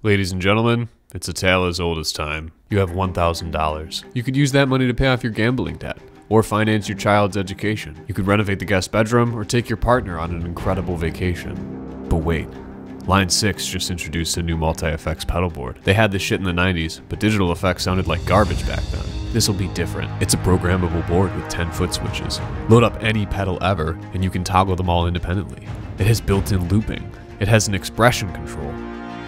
Ladies and gentlemen, it's a tale as old as time. You have $1,000. You could use that money to pay off your gambling debt, or finance your child's education. You could renovate the guest bedroom, or take your partner on an incredible vacation. But wait, Line 6 just introduced a new multi-effects pedal board. They had this shit in the 90s, but digital effects sounded like garbage back then. This'll be different. It's a programmable board with 10-foot switches. Load up any pedal ever, and you can toggle them all independently. It has built-in looping. It has an expression control.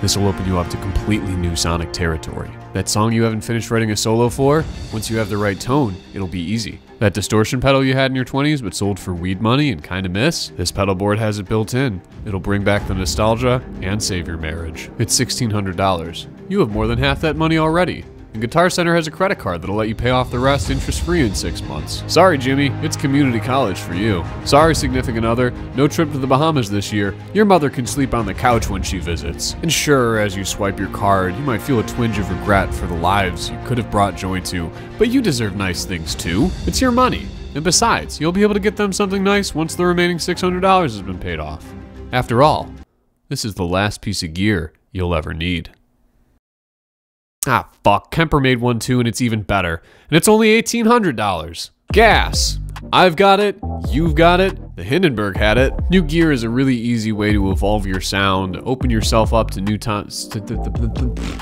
This will open you up to completely new sonic territory. That song you haven't finished writing a solo for, once you have the right tone, it'll be easy. That distortion pedal you had in your 20s but sold for weed money and kinda miss, this pedal board has it built in. It'll bring back the nostalgia and save your marriage. It's $1,600. You have more than half that money already. And Guitar Center has a credit card that'll let you pay off the rest interest-free in 6 months. Sorry, Jimmy, it's community college for you. Sorry, significant other, no trip to the Bahamas this year. Your mother can sleep on the couch when she visits. And sure, as you swipe your card, you might feel a twinge of regret for the lives you could have brought joy to, but you deserve nice things too. It's your money. And besides, you'll be able to get them something nice once the remaining $600 has been paid off. After all, this is the last piece of gear you'll ever need. Ah, fuck. Kemper made one too, and it's even better. And it's only $1,800. Gas. I've got it. You've got it. The Hindenburg had it. New gear is a really easy way to evolve your sound, open yourself up to new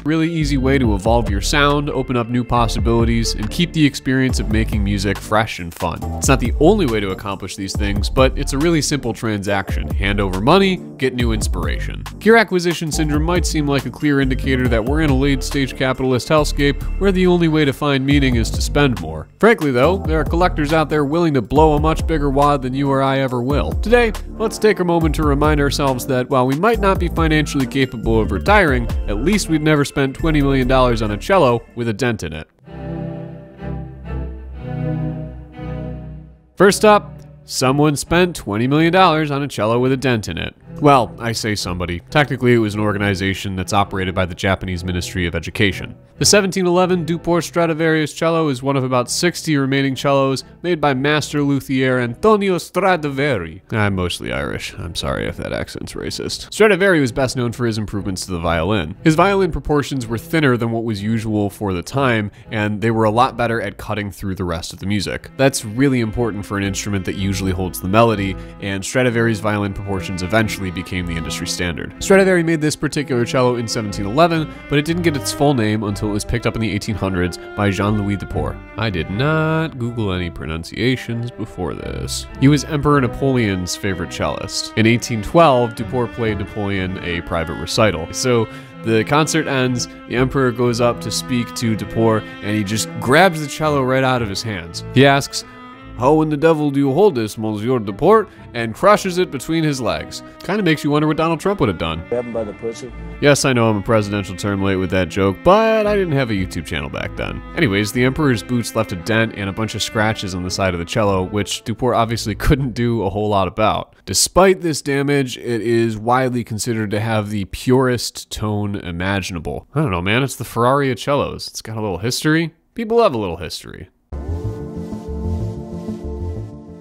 really easy way to evolve your sound, open up new possibilities, and keep the experience of making music fresh and fun. It's not the only way to accomplish these things, but it's a really simple transaction. Hand over money, get new inspiration. Gear acquisition syndrome might seem like a clear indicator that we're in a late-stage capitalist hellscape where the only way to find meaning is to spend more. Frankly though, there are collectors out there willing to blow a much bigger wad than you or I ever will. Today, let's take a moment to remind ourselves that while we might not be financially capable of retiring, at least we've never spent $20 million on a cello with a dent in it. First up, someone spent $20 million on a cello with a dent in it. Well, I say somebody. Technically, it was an organization that's operated by the Japanese Ministry of Education. The 1711 Duport Stradivarius cello is one of about 60 remaining cellos made by master luthier Antonio Stradivari. I'm mostly Irish. I'm sorry if that accent's racist. Stradivari was best known for his improvements to the violin. His violin proportions were thinner than what was usual for the time, and they were a lot better at cutting through the rest of the music. That's really important for an instrument that usually holds the melody, and Stradivari's violin proportions eventually became the industry standard. Stradivari made this particular cello in 1711, but it didn't get its full name until it was picked up in the 1800s by Jean-Louis Duport. I did not Google any pronunciations before this. He was Emperor Napoleon's favorite cellist. In 1812, Duport played Napoleon a private recital. So the concert ends, the Emperor goes up to speak to Duport, and he just grabs the cello right out of his hands. He asks, "How in the devil do you hold this, Monsieur Duport?" and crushes it between his legs. Kinda makes you wonder what Donald Trump would have done. Grab him by the pussy. Yes, I know I'm a presidential term late with that joke, but I didn't have a YouTube channel back then. Anyways, the Emperor's boots left a dent and a bunch of scratches on the side of the cello, which Duport obviously couldn't do a whole lot about. Despite this damage, it is widely considered to have the purest tone imaginable. I don't know, man, it's the Ferrari of cellos. It's got a little history. People love a little history.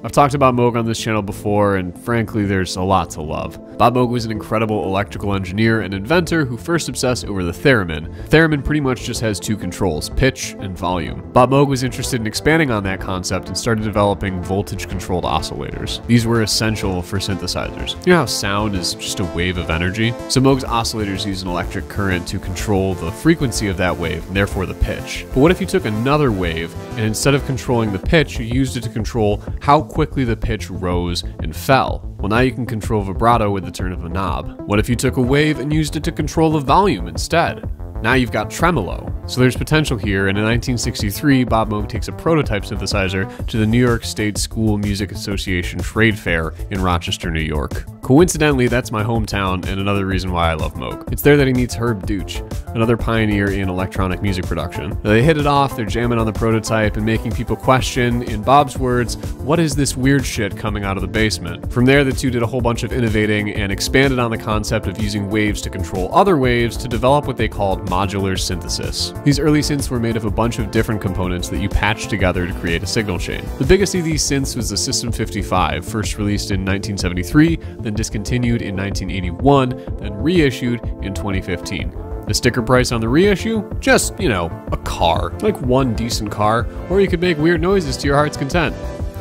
I've talked about Moog on this channel before, and frankly, there's a lot to love. Bob Moog was an incredible electrical engineer and inventor who first obsessed over the theremin. Theremin pretty much just has two controls, pitch and volume. Bob Moog was interested in expanding on that concept and started developing voltage-controlled oscillators. These were essential for synthesizers. You know how sound is just a wave of energy? So Moog's oscillators use an electric current to control the frequency of that wave, and therefore the pitch. But what if you took another wave, and instead of controlling the pitch, you used it to control how quickly the pitch rose and fell? Well, now you can control vibrato with the turn of a knob. What if you took a wave and used it to control the volume instead? Now you've got tremolo. So there's potential here, and in 1963, Bob Moog takes a prototype synthesizer to the New York State School Music Association Trade Fair in Rochester, New York. Coincidentally, that's my hometown and another reason why I love Moog. It's there that he meets Herb Deutsch, another pioneer in electronic music production. They hit it off, they're jamming on the prototype and making people question, in Bob's words, what is this weird shit coming out of the basement? From there, the two did a whole bunch of innovating and expanded on the concept of using waves to control other waves to develop what they called modular synthesis. These early synths were made of a bunch of different components that you patched together to create a signal chain. The biggest of these synths was the System 55, first released in 1973, then discontinued in 1981, then reissued in 2015. The sticker price on the reissue? Just, you know, a car. Like one decent car, or you could make weird noises to your heart's content.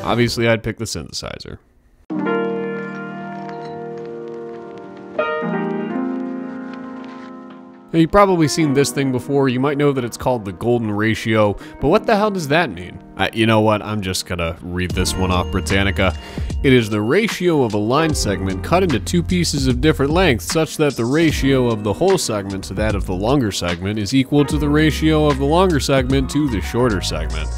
Obviously, I'd pick the synthesizer. Now, you've probably seen this thing before. You might know that it's called the golden ratio, but what the hell does that mean? You know what? I'm just gonna read this one off Britannica. It is the ratio of a line segment cut into two pieces of different lengths such that the ratio of the whole segment to that of the longer segment is equal to the ratio of the longer segment to the shorter segment.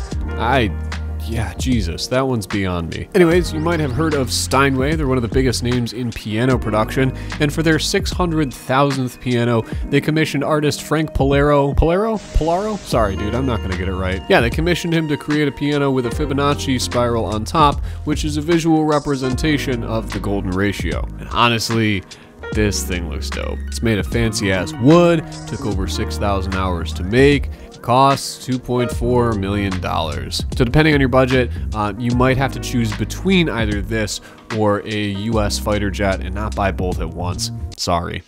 Yeah, Jesus, that one's beyond me. Anyways, you might have heard of Steinway. They're one of the biggest names in piano production, and for their 600,000th piano, they commissioned artist Frank Polaro? Sorry, dude, I'm not gonna get it right. Yeah, they commissioned him to create a piano with a Fibonacci spiral on top, which is a visual representation of the golden ratio. And honestly, this thing looks dope. It's made of fancy-ass wood, took over 6,000 hours to make, costs $2.4 million. So depending on your budget, you might have to choose between either this or a US fighter jet and not buy both at once. Sorry.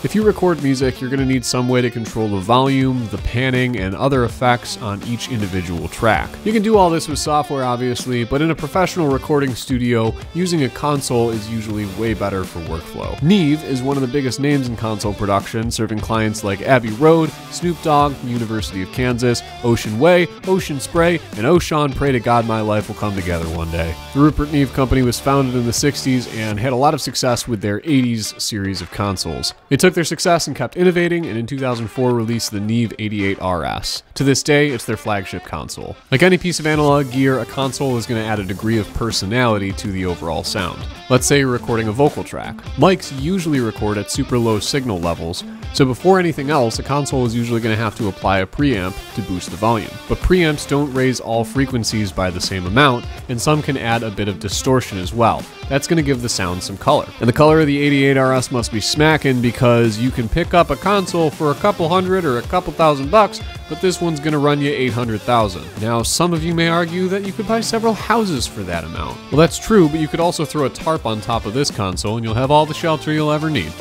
If you record music, you're going to need some way to control the volume, the panning, and other effects on each individual track. You can do all this with software, obviously, but in a professional recording studio, using a console is usually way better for workflow. Neve is one of the biggest names in console production, serving clients like Abbey Road, Snoop Dogg, University of Kansas, Ocean Way, Ocean Spray, and Oh Sean, pray to God my life will come together one day. The Rupert Neve Company was founded in the 60s and had a lot of success with their 80s series of consoles. They took their success and kept innovating, and in 2004 released the Neve 88 RS. To this day, it's their flagship console. Like any piece of analog gear, a console is going to add a degree of personality to the overall sound. Let's say you're recording a vocal track. Mics usually record at super low signal levels, so before anything else, a console is usually going to have to apply a preamp to boost the volume. But preamps don't raise all frequencies by the same amount, and some can add a bit of distortion as well. That's going to give the sound some color. And the color of the 88 RS must be smacking, because you can pick up a console for a couple hundred or a couple $1,000, but this one's going to run you 800,000. Now, some of you may argue that you could buy several houses for that amount. Well, that's true, but you could also throw a tarp on top of this console and you'll have all the shelter you'll ever need.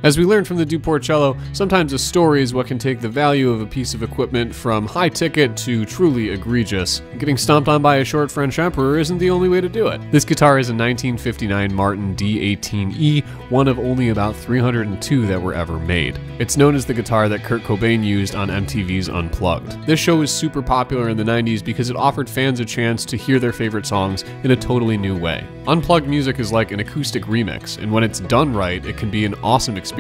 As we learned from the Duporcello, sometimes a story is what can take the value of a piece of equipment from high ticket to truly egregious. Getting stomped on by a short French emperor isn't the only way to do it. This guitar is a 1959 Martin D18E, one of only about 302 that were ever made. It's known as the guitar that Kurt Cobain used on MTV's Unplugged. This show was super popular in the 90s because it offered fans a chance to hear their favorite songs in a totally new way. Unplugged music is like an acoustic remix, and when it's done right, it can be an awesome experience.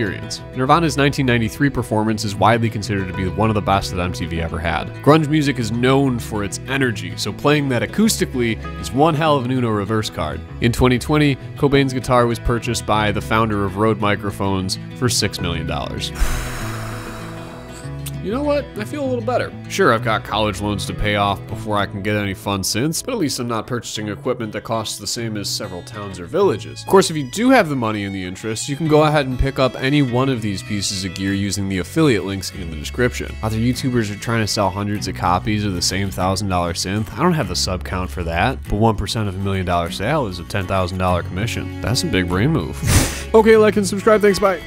Nirvana's 1993 performance is widely considered to be one of the best that MTV ever had. Grunge music is known for its energy, so playing that acoustically is one hell of an Uno reverse card. In 2020, Cobain's guitar was purchased by the founder of Rode Microphones for $6 million. You know what? I feel a little better. Sure, I've got college loans to pay off before I can get any fun synths, but at least I'm not purchasing equipment that costs the same as several towns or villages. Of course, if you do have the money and the interest, you can go ahead and pick up any one of these pieces of gear using the affiliate links in the description. Other YouTubers are trying to sell hundreds of copies of the same $1,000 synth. I don't have the sub count for that, but 1% of $1 million sale is a $10,000 commission. That's a big brain move. Okay, like and subscribe. Thanks, bye.